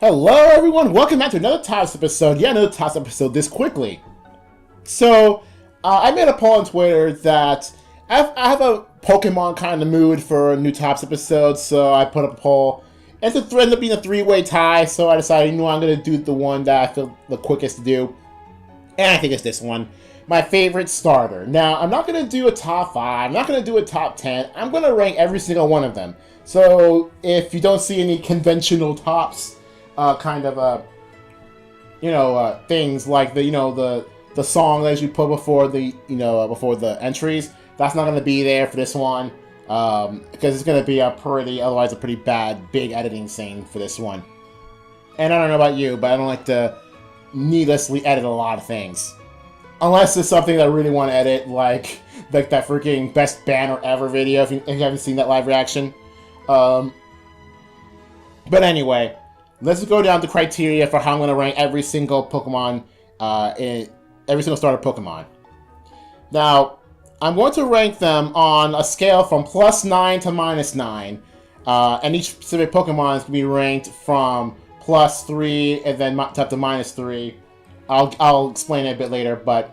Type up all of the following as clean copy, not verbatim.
Hello everyone, welcome back to another Toss episode. Yeah, another Toss episode this quickly. So, I made a poll on Twitter that I have a Pokemon kind of mood for a new Tops episode, so I put up a poll. And it ended up being a three-way tie, so I decided, I'm going to do the one that I feel the quickest to do. And I think it's this one. My favorite starter. Now, I'm not going to do a top 5, I'm not going to do a top 10, I'm going to rank every single one of them. So, if you don't see any conventional tops, things like the song that you put before before the entries. That's not going to be there for this one because it's going to be a pretty bad big editing scene for this one. And I don't know about you, but I don't like to needlessly edit a lot of things unless it's something that I really want to edit, like that freaking best banner ever video. If you haven't seen that live reaction, but anyway. Let's go down the criteria for how I'm going to rank every single Pokemon, every single starter Pokemon. Now, I'm going to rank them on a scale from +9 to -9, and each specific Pokemon is going to be ranked from +3 and then up to -3. I'll explain it a bit later, but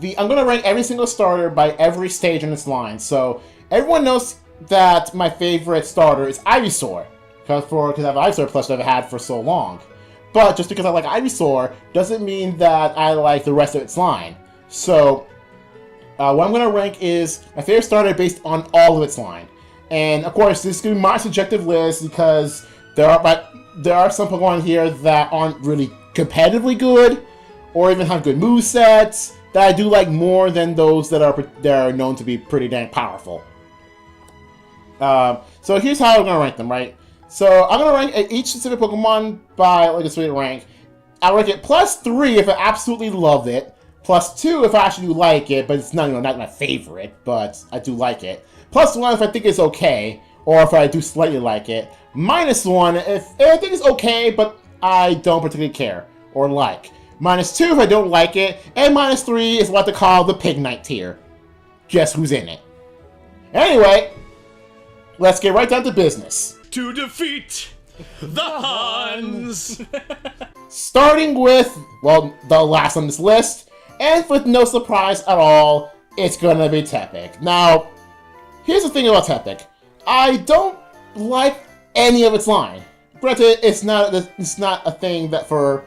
I'm going to rank every single starter by every stage in its line. So everyone knows that my favorite starter is Ivysaur. Because I have Ivysaur plush that I've had for so long. But just because I like Ivysaur doesn't mean that I like the rest of its line. So, what I'm going to rank is my favorite starter based on all of its line. And of course, this is going to be my subjective list because there are some Pokemon here that aren't really competitively good, or even have good movesets that I do like more than those that are known to be pretty dang powerful. So here's how I'm going to rank them, right? So I'm going to rank each specific Pokemon by like a sweet rank. I'll rank it +3 if I absolutely love it, +2 if I actually do like it, but it's not my favorite, but I do like it. +1 if I think it's okay, or if I do slightly like it. -1 if I think it's okay, but I don't particularly care or like. -2 if I don't like it, and -3 is what they call the Pikmin tier. Guess who's in it? Anyway, let's get right down to business. To defeat the Huns! Starting with, well, the last on this list, and with no surprise at all, it's gonna be Tepig. Now, here's the thing about Tepig. I don't like any of its line. Granted, it's not a thing that for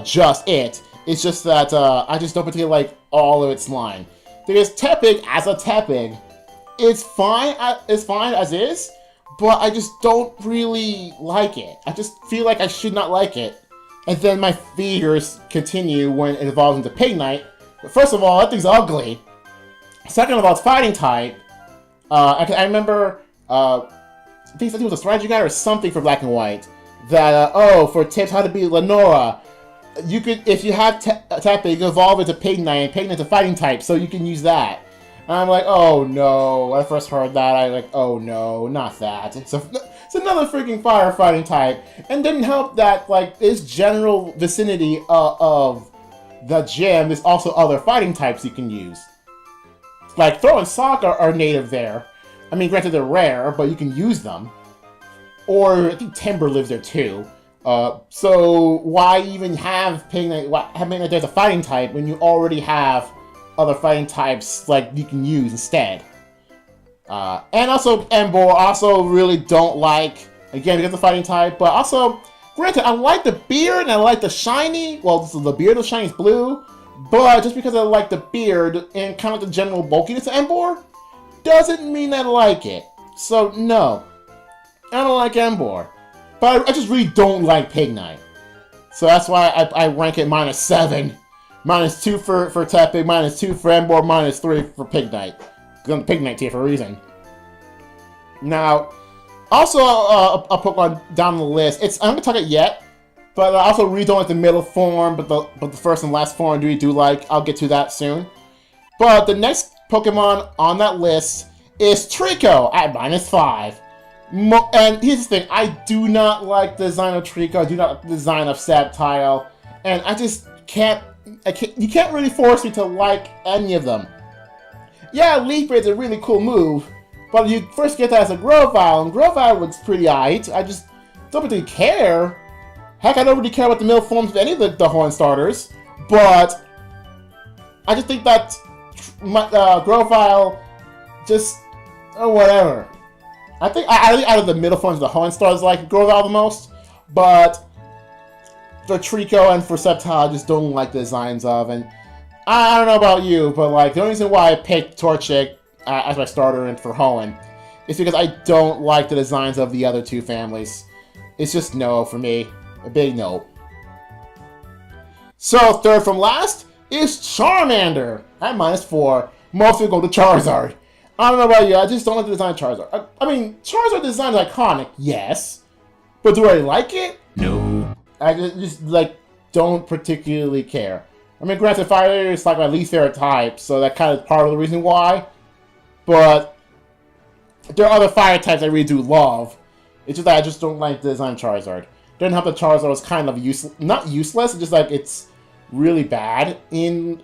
just it. It's just that I just don't particularly like all of its line. Because Tepig, as a Tepig, it's fine as is, but I just don't really like it. I just feel like I should not like it. And then my fears continue when it evolves into Pignite. But first of all, that thing's ugly. Second of all, it's fighting type. I remember, I think it was a strategy guide or something for Black and White. That, for tips how to beat Lenora, you could, if you have Tepig, you can evolve into Pignite, and Pignite's a fighting type, so you can use that. And I'm like, oh no, when I first heard that, I like, oh no, not that. It's another freaking firefighting type. And didn't help that, like, this general vicinity of the gym, there's also other fighting types you can use. Like, Throw and Sock are native there. I mean, granted they're rare, but you can use them. Or, I think Timber lives there too. So, why even have Pignite, Pignite there's a fighting type when you already have other fighting types like you can use instead. And also Emboar, also really don't like, again because of the fighting type, but also, granted, I like the beard and I like the shiny, well the beard of shiny is blue, but just because I like the beard and kind of the general bulkiness of Emboar, doesn't mean I like it. So no, I don't like Emboar. But I just really don't like Pignite. So that's why I rank it -7. -2 for Tepig, -2 for Emboar, -3 for Pignite. Because I'm the Pignite tier for a reason. Now, also a Pokemon down the list. I'm not gonna talk it yet, but I also really don't like the middle form, but the first and last form I really do like. I'll get to that soon. But the next Pokemon on that list is Trico at -5. And here's the thing, I do not like the design of Trico, I do not like the design of Sceptile, and I just can't, you can't really force me to like any of them. Yeah, Leaf Braid's a really cool move, but you first get that as a Grovyle, and Grovyle looks pretty aight. don't particularly care. Heck, I don't really care about the middle forms of any of the horn starters, but I just think that Grovyle just, whatever. I think out of the middle forms, the horn starters like Grovyle the most, but the Trico and Perceptile I just don't like the designs of, and I don't know about you, but like the only reason why I picked Torchic as my starter and for Hoenn is because I don't like the designs of the other two families. It's just no for me. A big no. So, third from last is Charmander at -4. Most people go to Charizard. I don't know about you, I just don't like the design of Charizard. I mean, Charizard design is iconic, yes. But do I like it? No. I just like, don't particularly care. I mean, granted, Fire is like my least favorite type, so that kind of part of the reason why. But there are other fire types I really do love. It's just that I just don't like the design of Charizard. Didn't help that Charizard was kind of not useless, it's just like it's really bad in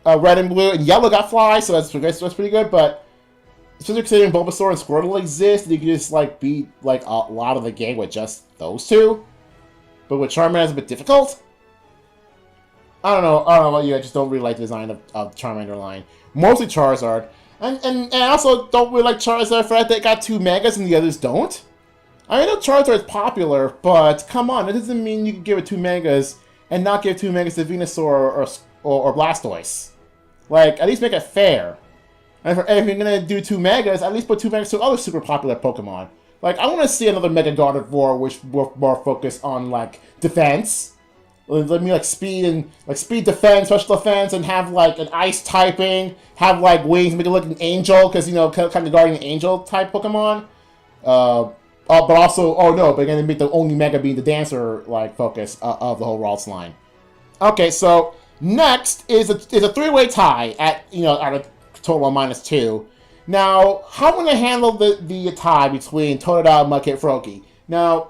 red and blue. And yellow got Fly, so that's pretty good, but especially considering Bulbasaur and Squirtle exist, you can just like beat like a lot of the game with just those two. But with Charmander, it's a bit difficult. I don't know about you, I just don't really like the design of Charmander line. Mostly Charizard. And I also don't really like Charizard for that they got 2 Megas and the others don't. I know Charizard is popular, but come on, it doesn't mean you can give it 2 Megas and not give 2 Megas to Venusaur or Blastoise. Like, at least make it fair. And if you're gonna do 2 Megas, at least put 2 Megas to other super popular Pokemon. Like, I want to see another Mega Gardevoir which more focused on, like, defense. Let me, like, speed, defense, special defense, and have, like, an ice typing, have, like, wings, make it look like an angel, because, you know, kind of guarding angel type Pokemon. But also, but you're gonna make the only Mega being the dancer, like, focus of the whole Ralts line. Okay, so next is a 3-way tie at a total of -2. Now, how I'm gonna handle the tie between Totodile, Mudkip, Froakie. Now,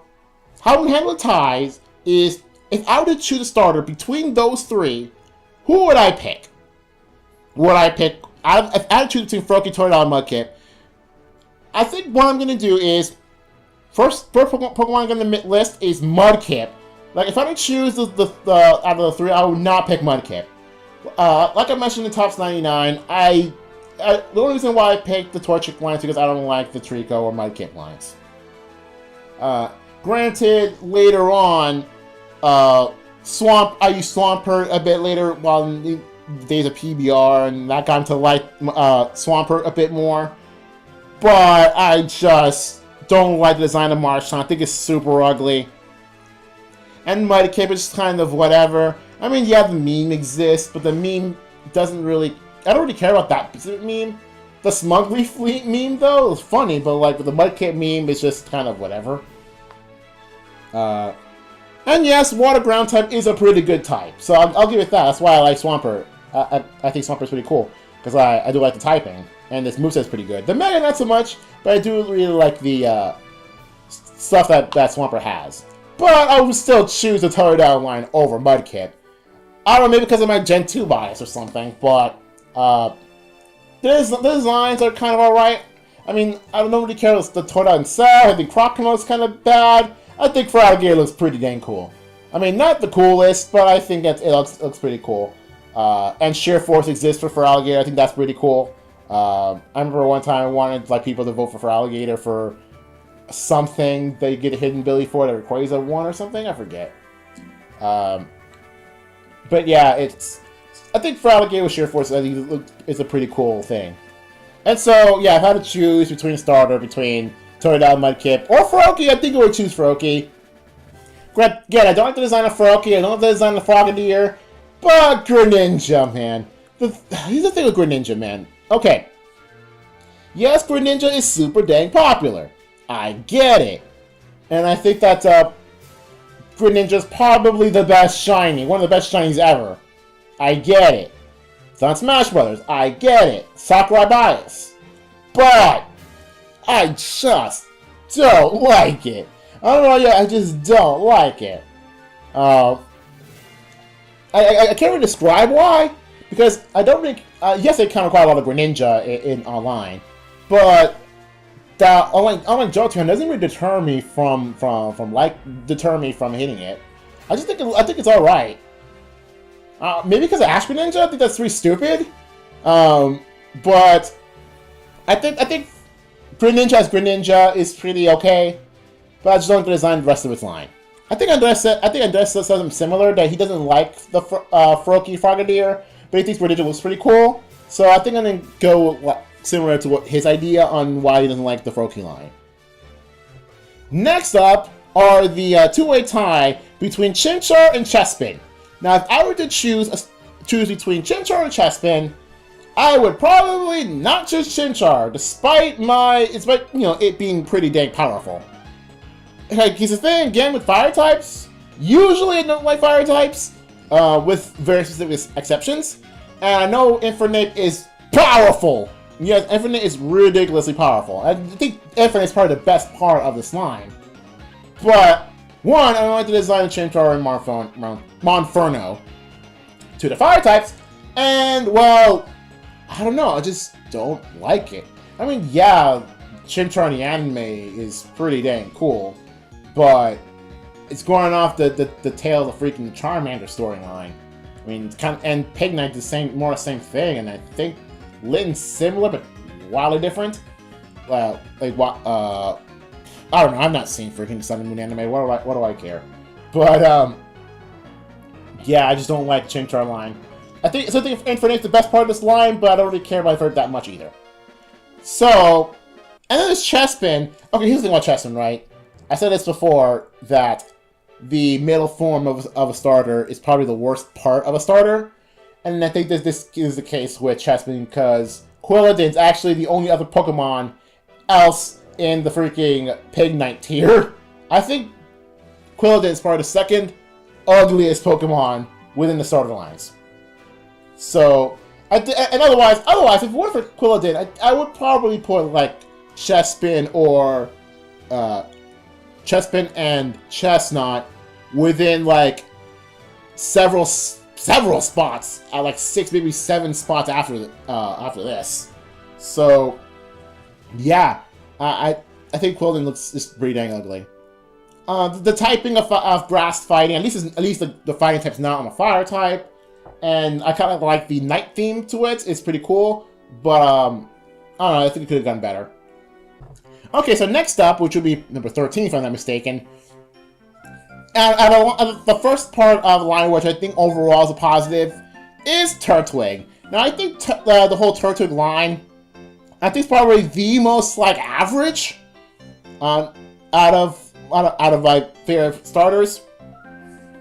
how I'm gonna handle the ties is if I were to choose a starter between those 3, who would I pick? If I had to choose between Froakie, Totodile, and Mudkip, I think what I'm gonna do is First Pokemon I'm going to list is Mudkip. Like, if I were to choose the out of the 3, I would not pick Mudkip. Like I mentioned in Tops 99, the only reason why I picked the Torchic line is because I don't like the Trico or Mudkip lines. Granted, later on, I used Swampert a bit later while in the days of PBR, and that got to like Swampert a bit more. But I just don't like the design of Marshall. I think it's super ugly. And Mudkip is just kind of whatever. I mean, yeah, the meme exists, but the meme doesn't really... I don't really care about that specific meme. The Smugly Fleet meme, though, is funny, but like the Mudkip meme is just kind of whatever. And yes, Water Ground type is a pretty good type, so I'll give it that. That's why I like Swampert. I think Swampert's pretty cool, because I do like the typing. And this moveset's pretty good. The Mega, not so much, but I do really like the stuff that Swampert has. But I would still choose the Totodile line over Mudkip. I don't know, maybe because of my Gen 2 bias or something, but the designs are kind of alright. I mean, I don't really care about the Totodile himself. I think Crocodile is kind of bad. I think Feraligatr looks pretty dang cool. I mean, not the coolest, but I think it looks pretty cool. And Sheer Force exists for Feraligatr. I think that's pretty cool. I remember one time I wanted like people to vote for Feraligatr for something they get a hidden ability for that requires a 1 or something. I forget. But yeah, I think Feraligatr with Sheer Force is a pretty cool thing. And so yeah, if I had to choose between a starter between Totodile, Mudkip, or Froakie, I think I would choose Froakie. Again, I don't like the design of Froakie. I don't like the design of Frogadier, but Greninja, man. Here's the thing with Greninja, man. Okay. Yes, Greninja is super dang popular. I get it. And I think that Greninja is probably the best shiny. One of the best shinies ever. I get it. It's on Smash Brothers. I get it. Sakurai bias. But I just don't like it. I don't know yet, I just don't like it. I can't really describe why. Because I don't really... yes, they kind of quite a lot of Greninja in online, but that unlike Jotun doesn't really deter me from hitting it. I think it's all right. Maybe because of Ash Greninja, I think that's pretty stupid. But I think Greninja as Greninja is pretty okay. But I just don't like the design of the rest of its line. I think Andres said something similar, that he doesn't like the Froakie Frogadier, but he thinks Greninja looks pretty cool. So I think I'm gonna go similar to what his idea on why he doesn't like the Froakie line. Next up are the two-way tie between Chimchar and Chespin. Now, if I were to choose between Chimchar and Chespin, I would probably not choose Chimchar, despite it being pretty dang powerful. Like, here's the thing, again, with fire types, usually I don't like fire types, with very specific exceptions. And I know Infernape is powerful. Yes, Infernape is ridiculously powerful. I think Infernape is probably the best part of this line. But, one, I don't like the design of Chimchar and Monferno to the fire types, and, well, I don't know, I just don't like it. I mean, yeah, Chimchar in the anime is pretty dang cool, but it's going off the tail of the freaking Charmander storyline. I mean, it's kind of, and Pignite the same thing, and I think Litten's similar but wildly different. Well, like what? I don't know. I've not seen freaking Sun and Moon anime. What do I care? But yeah, I just don't like the Chimchar line. I think Infernape's the best part of this line, but I don't really care about Infernape that much either. So, and then there's Chespin. Okay, here's the thing about Chespin, right? I said this before, that the middle form of a starter is probably the worst part of a starter. And I think that this is the case with Chespin, because Quilladin's actually the only other Pokemon else in the freaking Pignite tier. I think Quilladin is probably the second ugliest Pokemon within the starter lines. So, and otherwise, if it weren't for Quilladin, I would probably put, like, Chespin or, Chespin and Chestnut within, like, several spots, at like 6, maybe 7 spots after this. So, yeah, I think Quilladin looks just pretty dang ugly. The typing of grass fighting, at least the fighting type's not on a fire type, and I kind of like the night theme to it. It's pretty cool, but I don't know, I think it could have done better. Okay, so next up, which would be number 13 if I'm not mistaken, the first part of the line, which I think overall is a positive, is Turtwig. Now, I think the whole Turtwig line, I think, is probably the most, like, average out of my favorite starters,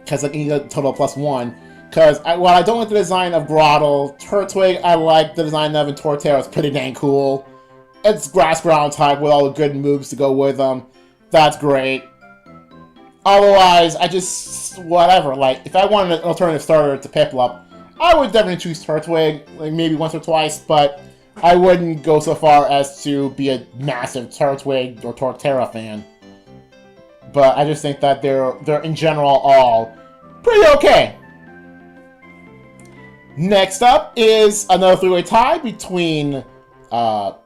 because I can get a total of +1. Because while I don't like the design of Grottle, Turtwig, I like the design of, and Torterra is pretty dang cool. It's grass ground type with all the good moves to go with them. That's great. Otherwise, I just, whatever, like, if I wanted an alternative starter to Piplup, I would definitely choose Turtwig, like, maybe once or twice, but I wouldn't go so far as to be a massive Turtwig or Torterra fan. But I just think that they're in general all pretty okay. Next up is another three-way tie between Oshawott,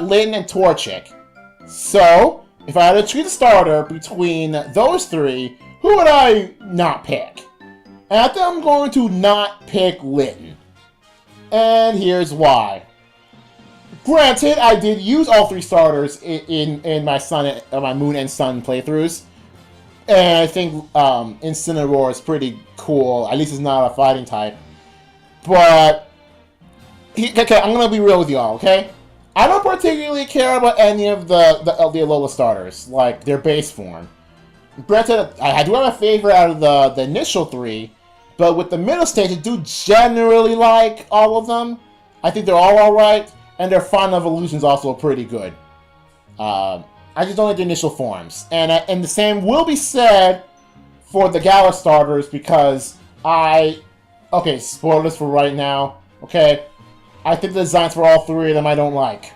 Litten, and Torchic. So, if I had to choose a starter between those three, who would I not pick? And I think I'm going to not pick Litten. And here's why. Granted, I did use all 3 starters in my Moon and Sun playthroughs. And I think Incineroar is pretty cool. At least it's not a fighting type. But, okay, I'm going to be real with y'all, okay? I don't particularly care about any of the Alola starters, like their base form. Granted, I do have a favorite out of the initial 3, but with the middle stage, I do generally like all of them. I think they're all alright, and their final evolution's also pretty good. I just don't like the initial forms. And the same will be said for the Galar starters, because okay, spoilers for right now, okay? I think the designs for all 3 of them I don't like.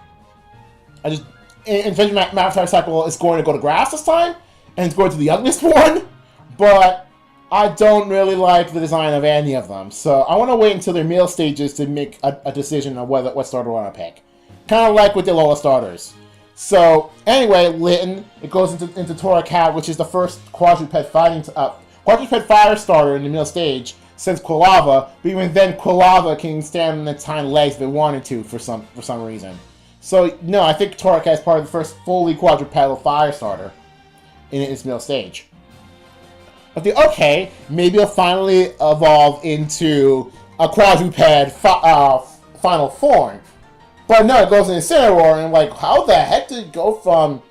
Invention Master Cycle is going to go to grass this time, and it's going to the ugliest one, but I don't really like the design of any of them. So I want to wait until their middle stages to make a decision on what starter I want to pick. Kind of like with the Alola starters. So anyway, Litten, it goes into Torracat, which is the first quadruped fire starter in the middle stage since Quilava. But even then, Quilava can stand on its hind legs if it wanted to for some reason. So no, I think Torracat is part of the first fully quadrupedal fire starter in its middle stage. I think, okay, maybe it'll finally evolve into a quadruped final form. But no, it goes into Incineroar, and I'm like, how the heck did it go from,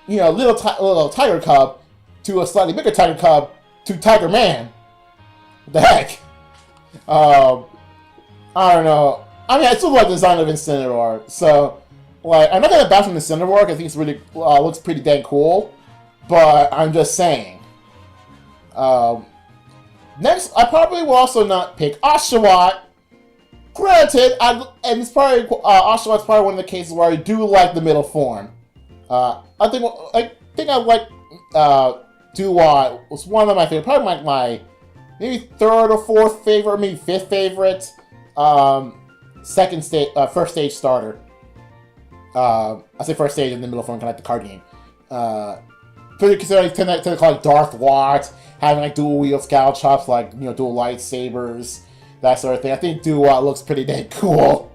little tiger cub to a slightly bigger tiger cub to Tiger Man? What the heck? I don't know. I mean, I still like the design of Incineroar, so, like, I'm not gonna bash on Incineroar, I think it's really, looks pretty dang cool, but I'm just saying. Next, I probably will also not pick Oshawott. Granted, and it's probably Oshawott's probably one of the cases where I do like the middle form. I think I like Duat was one of my favorite, probably my maybe third or fourth favorite, maybe fifth favorite. First stage starter. I say first stage in the middle form, kind of like the card game. Pretty considering I tend to call it Darth Watt, having like dual wield scout chops, like dual lightsabers. That sort of thing. I think Duat looks pretty dang cool.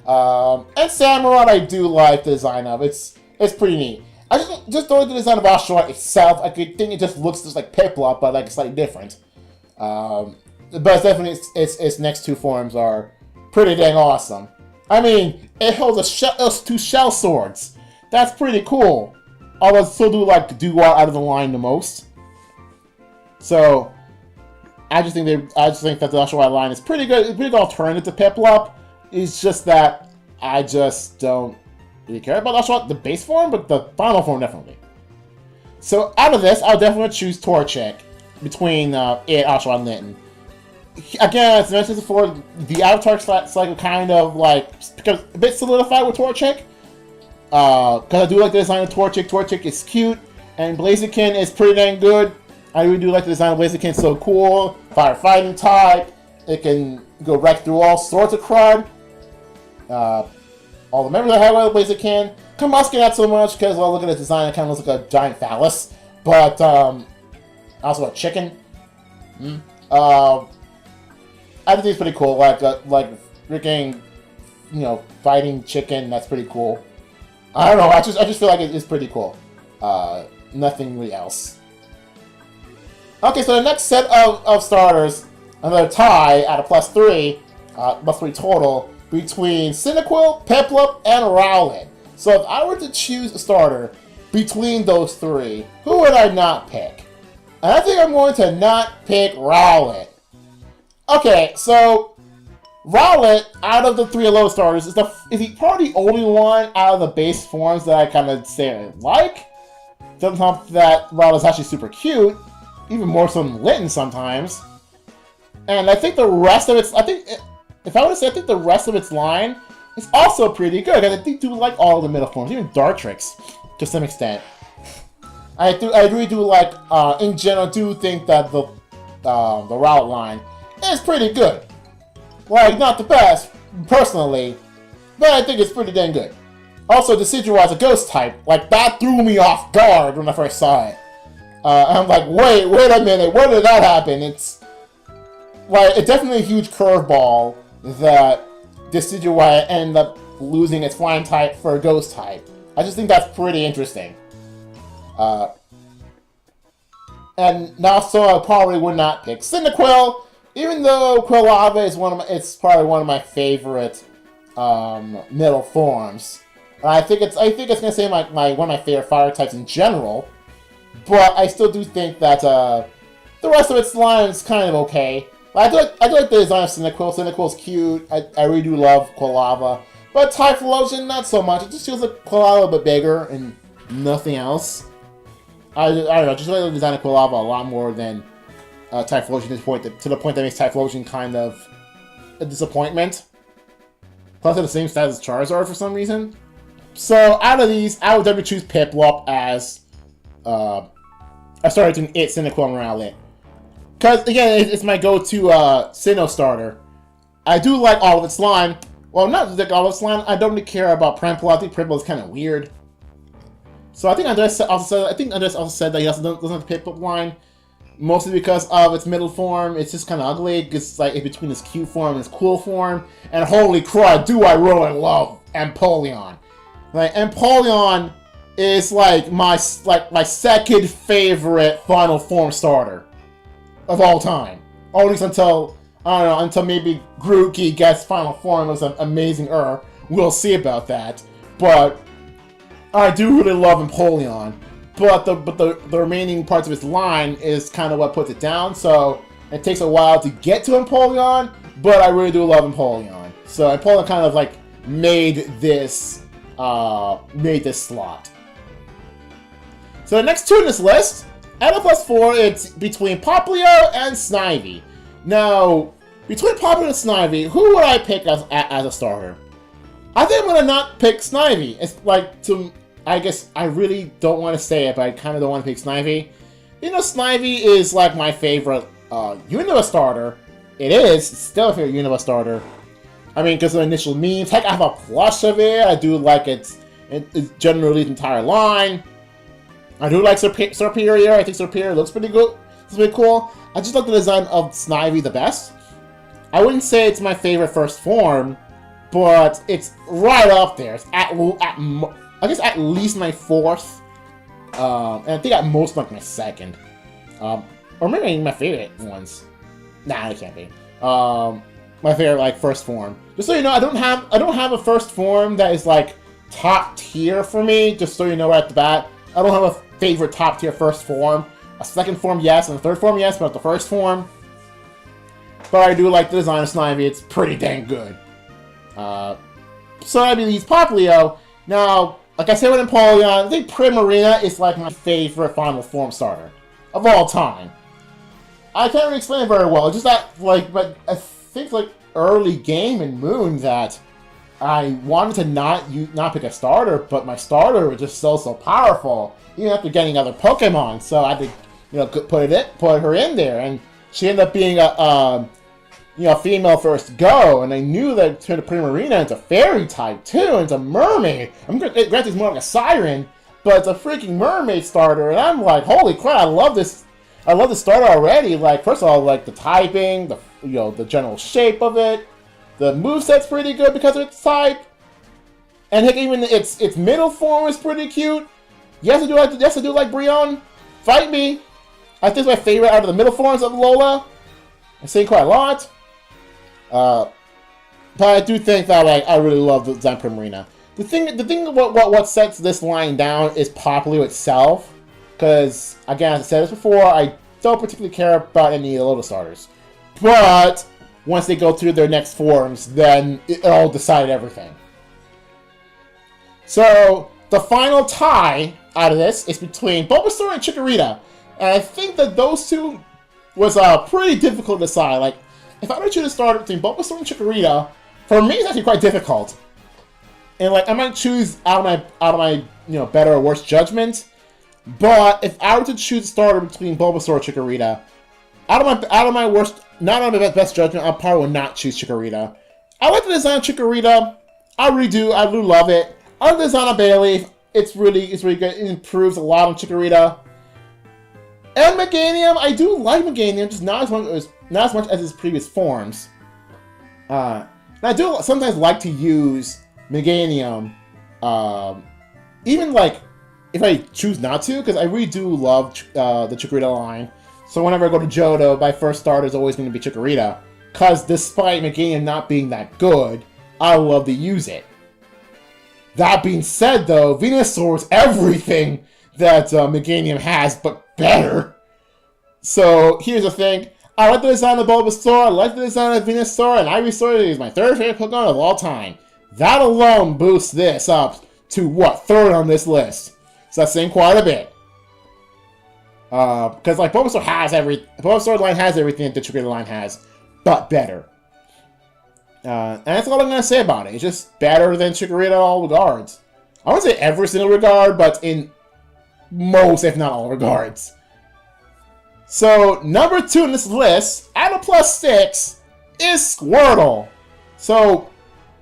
And Samurott, I do like the design of. It's pretty neat. I just don't like the design of Oshawott itself. I think it just looks just like Piplup, but like slightly different. But it's definitely its next two forms are pretty dang awesome. I mean, it holds two shell swords. That's pretty cool. Although I still do like Duat out of the line the most. So I just think that the Oshawott line is pretty good. It's a pretty good alternative to Piplup. It's just that I just don't really care about Oshawott, the base form, but the final form definitely. So out of this, I'll definitely choose Torchic between it, Oshawott, and Litten. Again, as I mentioned before, the Avatar cycle kind of becomes a bit solidified with Torchic. Because I do like the design of Torchic. Torchic is cute, and Blaziken is pretty dang good. I really do like the design of Blaziken, it's so cool. Firefighting type. It can go right through all sorts of crud. All the members I have with Blaziken. Kamuskin not so much, because look at the design, it kind of looks like a giant phallus. But, also a chicken. I think it's pretty cool. Like freaking, fighting chicken, that's pretty cool. I don't know, I just feel like it's pretty cool. Nothing really else. Okay, so the next set of starters, another tie at a +3 total, between Cyndaquil, Piplup, and Rowlet. So if I were to choose a starter between those three, who would I not pick? And I think I'm going to not pick Rowlet. Okay, so Rowlet, out of the three Alola starters, is he probably the only one out of the base forms that I kind of say I like. Doesn't help that Rowlet's actually super cute. Even more so than Litten sometimes. And I think the rest of its... if I were to say, I think the rest of its line is also pretty good. Because I do like all of the middle forms, even Dartrix, to some extent. I really do like, in general, do think that the Rowlet line is pretty good. Like, not the best, personally, but I think it's pretty dang good. Also, Decidueye is a ghost type. Like, that threw me off guard when I first saw it. And I'm like, wait a minute, where did that happen? It's definitely a huge curveball that Decidueye ended up losing its flying type for a ghost type. I just think that's pretty interesting. And also, I probably would not pick Cyndaquil, even though Quilava is it's probably one of my favorite middle forms. And I think it's gonna say one of my favorite fire types in general. But I still do think that the rest of its line is kind of okay. I do like the design of Cyndaquil. Cyndaquil's cute. I really do love Quilava. But Typhlosion, not so much. It just feels like Quilava but bigger and nothing else. I don't know, just like the design of Quilava a lot more than Typhlosion to the point that makes Typhlosion kind of a disappointment. Plus, they're the same size as Charizard for some reason. So, out of these, I would definitely choose Piplup as I started doing it, Cyndaquil, and Rowlet. Because, again, it's my go-to Sinnoh starter. I do like all of its line. Well, not like all of its line. I don't really care about Prinplup. I think Prinplup is kind of weird. So I think Andres also said that he doesn't have the pickup line, mostly because of its middle form. It's just kind of ugly. It's like in between its cute form and its cool form. And holy crap, do I really love Empoleon. Like, Empoleon is like my second favorite final form starter of all time. Or at least until, I don't know, until maybe Grookey gets final form. It was an amazing We'll see about that. But I do really love Empoleon. But the remaining parts of its line is kind of what puts it down. So it takes a while to get to Empoleon, but I really do love Empoleon. So Empoleon kind of like made this slot. So the next two in this list, at a +4, it's between Popplio and Snivy. Now, between Popplio and Snivy, who would I pick as a starter? I think I'm gonna not pick Snivy. It's like I guess I really don't want to say it, but I kind of don't want to pick Snivy. You know, Snivy is like my favorite Unova starter. It's still a favorite Unova starter. I mean, because of the initial memes. Heck, I have a plush of it. I do like it's generally its entire line. I do like Serperior. I think Serperior looks pretty good. It's pretty cool. I just like the design of Snivy the best. I wouldn't say it's my favorite first form, but it's right up there. It's I guess at least my fourth, and I think at most like my second, or maybe my favorite ones. Nah, it can't be. My favorite like first form. Just so you know, I don't have a first form that is like top tier for me. Just so you know right at the bat, I don't have a favorite top tier first form. A second form, yes, and a third form, yes, but not the first form. But I do like the design of Snivy. It's pretty dang good. So I mean, he's Popplio. Now, like I said with Empoleon, I think Primarina is like my favorite final form starter of all time. I can't really explain it very well. It's just that, like, but I think like early game in Moon that I wanted to not pick a starter, but my starter was just so powerful, even after getting other Pokemon. So I had to, put her in there, and she ended up being a female first go, and I knew that to the Primarina, it's a fairy type too, and it's a mermaid. Granted, it's more like a siren, but it's a freaking mermaid starter, and I'm like, holy crap, I love this starter already. Like, first of all, like the typing, the general shape of it, the moveset's pretty good because of its type, and heck, even its middle form is pretty cute. Yes, I do like Brionne. Fight me. I think it's my favorite out of the middle forms of Lola. I'm saying quite a lot. But I do think that I really love the design Primarina. The thing what sets this line down is Popplio itself, because again, as I said this before, I don't particularly care about any of the Lotus starters. But once they go through their next forms, then it'll decide everything. So the final tie out of this is between Bulbasaur and Chikorita, and I think that those two was pretty difficult to decide. Like, if I were to choose a starter between Bulbasaur and Chikorita, for me it's actually quite difficult. And like, I might choose out of my better or worse judgment. But if I were to choose a starter between Bulbasaur and Chikorita, out of my worst, not out of my best judgment, I probably would not choose Chikorita. I like the design of Chikorita. I really do. I do love it. I like the design of Bayleaf. It's really good. It improves a lot on Chikorita. And Meganium, I do like Meganium, just not as much as its previous forms. And I do sometimes like to use Meganium, even like if I choose not to, because I really do love the Chikorita line. So whenever I go to Johto, my first starter is always going to be Chikorita. Because despite Meganium not being that good, I love to use it. That being said, though, Venusaur is everything that Meganium has, but better. So here's the thing. I like the design of Bulbasaur, I like the design of Venusaur, and Ivysaur is my third favorite Pokemon of all time. That alone boosts this up to, what, third on this list. So that's saying quite a bit. Because like Bulbasaur line has everything that the Chikorita line has, but better. And that's all I'm going to say about it. It's just better than Chikorita in all regards. I wouldn't say every single regard, but in most, if not all regards. So, number 2 in this list, at a +6, is Squirtle. So,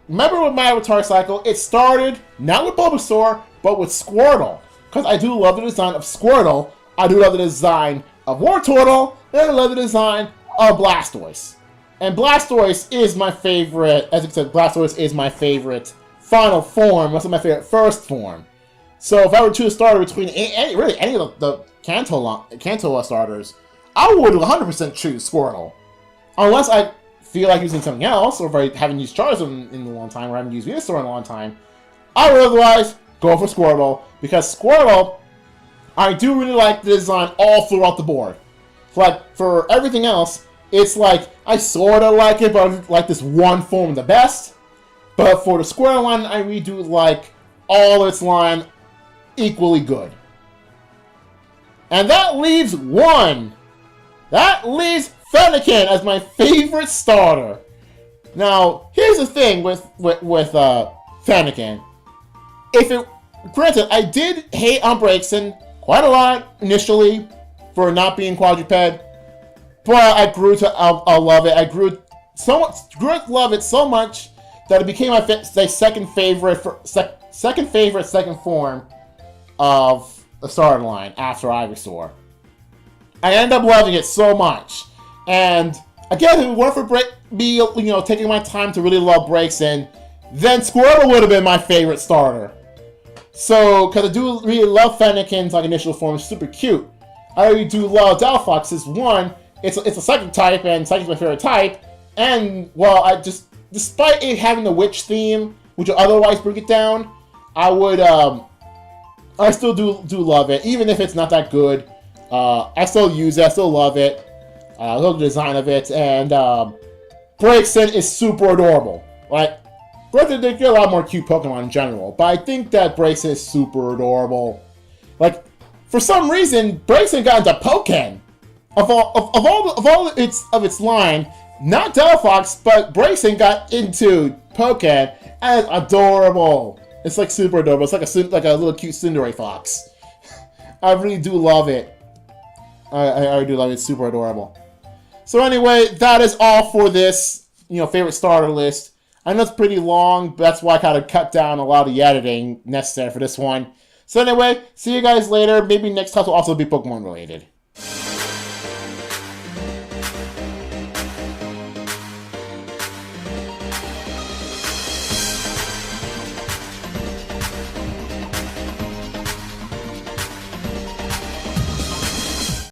remember with my Avatar cycle, it started not with Bulbasaur, but with Squirtle. because I do love the design of Squirtle, I do love the design of Wartortle, and I love the design of Blastoise. And Blastoise is my favorite, as I said, Blastoise is my favorite final form, also my favorite first form. So if I were to choose a starter between really any of the Kanto starters, I would 100% choose Squirtle. Unless I feel like using something else, or if I haven't used Charizard in a long time, or I haven't used Ivysaur in a long time, I would otherwise go for Squirtle, because Squirtle, I do really like the design all throughout the board. Like, for everything else, it's like, I sorta like it, but I like this one form the best. But for the Squirtle line, I really do like all its line equally good. And that leaves one. That leaves Fennekin as my favorite starter. Now, here's the thing with Fennekin. Granted, I did hate on Braixen quite a lot initially for not being quadruped, but I grew to love it. I grew to love it so much that it became my second favorite second form of the starting line after Ivysaur. I ended up loving it so much, and again, if it weren't for me, taking my time to really love Braixen, then Squirtle would have been my favorite starter. So, because I do really love Fennekin's initial form, it's super cute. I really do love Delphox's one. It's a psychic type, and psychic's my favorite type. And well, despite it having the witch theme, which would otherwise bring it down, I still do love it, even if it's not that good. I still use it. I still love it. I love the design of it, and Braixen is super adorable. Like, granted, they get a lot more cute Pokemon in general, but I think that Braixen is super adorable. Like, for some reason, Braixen got into Pokken. Of all its line, not Delphox, but Braixen got into Pokken, and it's adorable. It's like super adorable. It's like a little cute Cinderace fox. I really do love it. I do love it. It's super adorable. So anyway, that is all for this, favorite starter list. I know it's pretty long, but that's why I kind of cut down a lot of the editing necessary for this one. So anyway, see you guys later. Maybe next time will also be Pokemon related.